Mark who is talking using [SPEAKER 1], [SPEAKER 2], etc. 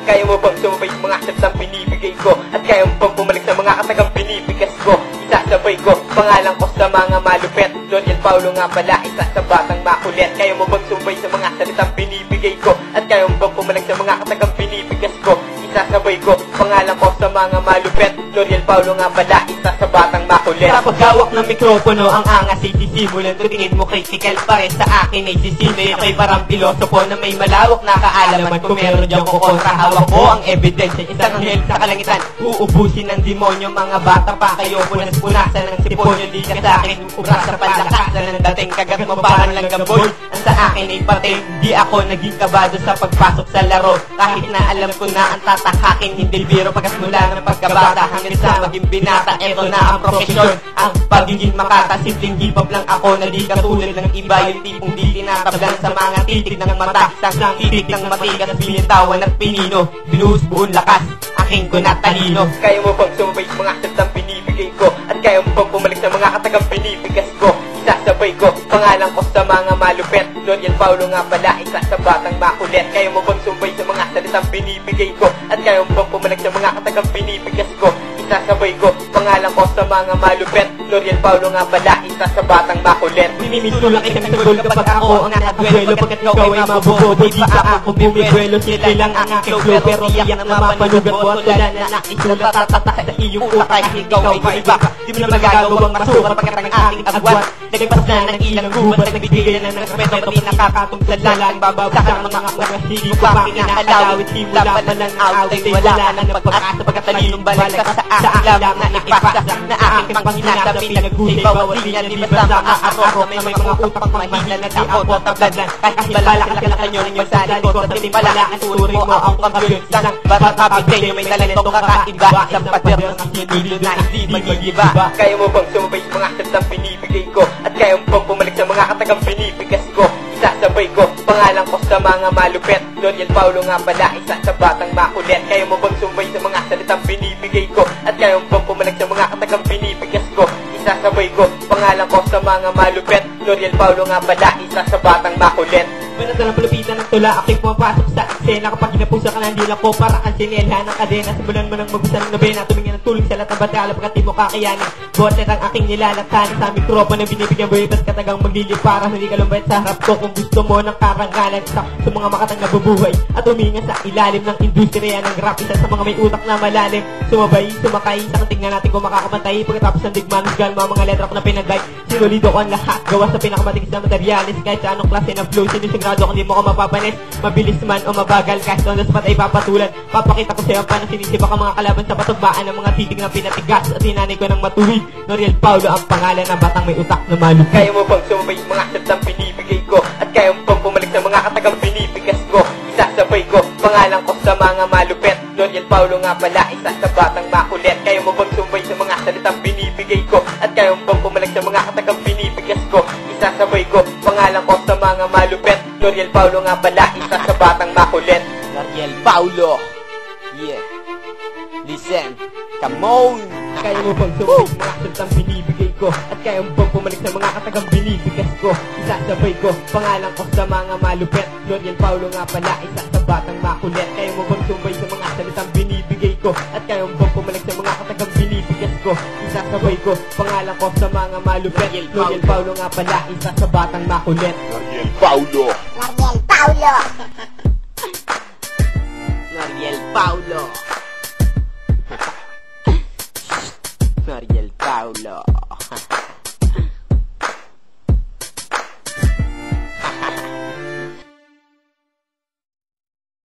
[SPEAKER 1] Kaya mo bang sumabay sa mga salitang binibigay ko? At kaya mo bang bumalik sa mga katagang binibigas ko? Isasabay ko, pangalan ko sa mga malupet. Doriel Paulo nga pala, isa sa batang makulit. Kaya mo bang sumabay sa mga salitang binibigay ko? At kaya mo bang bumalik sa mga katagang binibigas ko? Isasabay ko, pangalan ko sa mga malupet. Doriel Paulo nga pala, isa sa batang makulit. Sa paghawak ng mikropono, ang angas ay sisimulan. Tingin mo critical pa rin, sa akin ay sisinoy. Ako'y parang pilosopo na may malawak na kaalaman. Kung meron dyan ko kontra, hawak ko ang evidence. Isang anghel sa kalangitan, uubusin ng demonyo. Mga bata pa kayo, punas-punasan ng siponyo. Di ka sa akin, ubra sa palakasan ng dating. Kagat mo parang langgaboy. Ang sa akin ay patay, di ako naging kabado sa pagpasok sa laro. Kahit na alam ko na ang tatahakin, hindi biro pagkat mula ng pagkabata hanggang sa maging binata. Eto na ang profesyon, ang pagiging makata. Simpleng hip-hop lang ako na di katulad ng iba. Yung tipong di tinatablan sa mga titik ng mata. Isang titik ng matigas, binitawan at pinino. Binuhos buong lakas, aking ko na talino. Kaya mo bang sumabay sa mga salitang binibigay ko? At kaya mo bang bumalik sa mga katagang binibigas ko? Isasabay ko, pangalan ko sa mga malupet. Doriel Paulo nga pala, isa sa batang makulit. Kaya mo bang sumabay sa mga salitang binibigay ko? At kaya mo bang bumalik sa mga katagang binibigas ko? Isasabay ko, pangalan ko sa mga malupet. Doriel Paulo nga pala, isa sa batang makulit. Minimisulak isang sagol kapag ako ang nakadwelo. Pagkat ikaw ay mabubobo, di pa ako bumibwelo. Sila lang ang aking flow, pero iyak na mapanugat mo. Wala na nakisulat, tatatak sa iyong utak. Kahit ikaw ay iba, di mo na magagawang masukat. Pagkat ang aking agwat, nagpas na ng ilang gubat. Nagbibigay na ng respeto, pati nakakatong sa lalang. Babagsak ang mga hindi pa kinakalawit. Simula pa ng out ay wala na ng pag-asa. Pagkat talinong balik ka sa aking lamang na ipasa. Na aking panghinasa, pinaghusay. Bawat linya, di ba sa mga aroko? May mga utak mahina na di ako tabladlan. Kahit balak-lak nyo ng magsalit ko. Sa timbala ang turing mo ang pagkabyot. Isang batapigay nyo may talentong kakaiba. Isang pader ng sinilo na hindi magigiba. Kaya mo bang sumabay sa mga salitang binibigay ko? At kaya mo bang bumalik sa mga katagang binibigas ko? Isasabay ko, pangalan ko sa mga malupet. Doriel Paulo nga pala, isa sa batang makulit. Kaya mo bang sumabay sa mga salitang binibigay ko? At kaya mo bang bumalik sa mga katagang binibigas ko? Isasabay ko, pangalan ko sa mga malupet. Doriel Paulo nga pala, isa sa batang makulit. Manatang palapitan ng tula, aking pumapasok sa eksena. Kapag ginapusa ka na, hindi lang ko para kang sinelha ng kadena. Simulan mo ng magusan ng nobena, tumingin ng tulog sa lahat ng batala. Pagkat di mo kakayanin, bote ang aking nilalaksan. Sa mikropono na binibigyan buhay, ba't katagang maglilip para hindi ka lumbait sa harap ko. Kung gusto mo ng karangalan sa mga makatang nabubuhay at huminga sa ilalim ng industriya ng rap. Isa sa mga may utak na malalim, sumabay, sumakay, sa tingnan natin kung makakapantay. Pagkatapos ng digmanus, galma ang mga letra ko na pinagay. Sinulido ko ang lahat, gawa sa pinakamatigis na materialis. Kahit sa anong klase ng flow, sinusigurado kung di mo ko mapapanis. Mabilis man o mabagal, kahit on the spot ay papatulan. Papakita ko sa'yo paano sinisibak ang mga kalaban sa patugmaan ng mga titig na pinatigas. At hinanay ko ng matuwid, Doriel Paulo ang pangalan ng batang may utak na malupit. Kaya mo bang sumabay sa mga salitang binibigay ko? At kaya mo bang bumalik sa mga katagang binibigas ko? Isasabay ko, pangalan ko sa mga malupet. Doriel Paulo nga pala, isa sa batang makulit. Kaya mo bang sumabay sa mga salitang binibigay ko? At kaya mo bang bumalik sa mga katagang binibigas ko? Isasabay ko, pangalan ko sa mga malupet. Doriel Paulo nga pala, isa sa batang makulit.
[SPEAKER 2] Doriel Paulo. Yeah. Listen. Come on.
[SPEAKER 1] Kaya mo bang sumabay sa mga salitang binibigay ko? At kaya mo bang bumalik sa mga katagang binibigas ko? Isasabay ko, pangalan ko sa mga malupet. Doriel Paulo nga pala, isa sa batang makulit. Kaya mo bang sumabay sa mga salitang binibigay ko? At kaya mo bang bumalik sa mga katagang binibigas ko? Isasabay ko, pangalan ko sa mga malupet. Doriel Paulo nga pala, isa sa batang makulit.
[SPEAKER 2] Doriel Paulo.
[SPEAKER 3] Doriel Paulo.
[SPEAKER 2] Doriel Paulo. Doriel Paulo.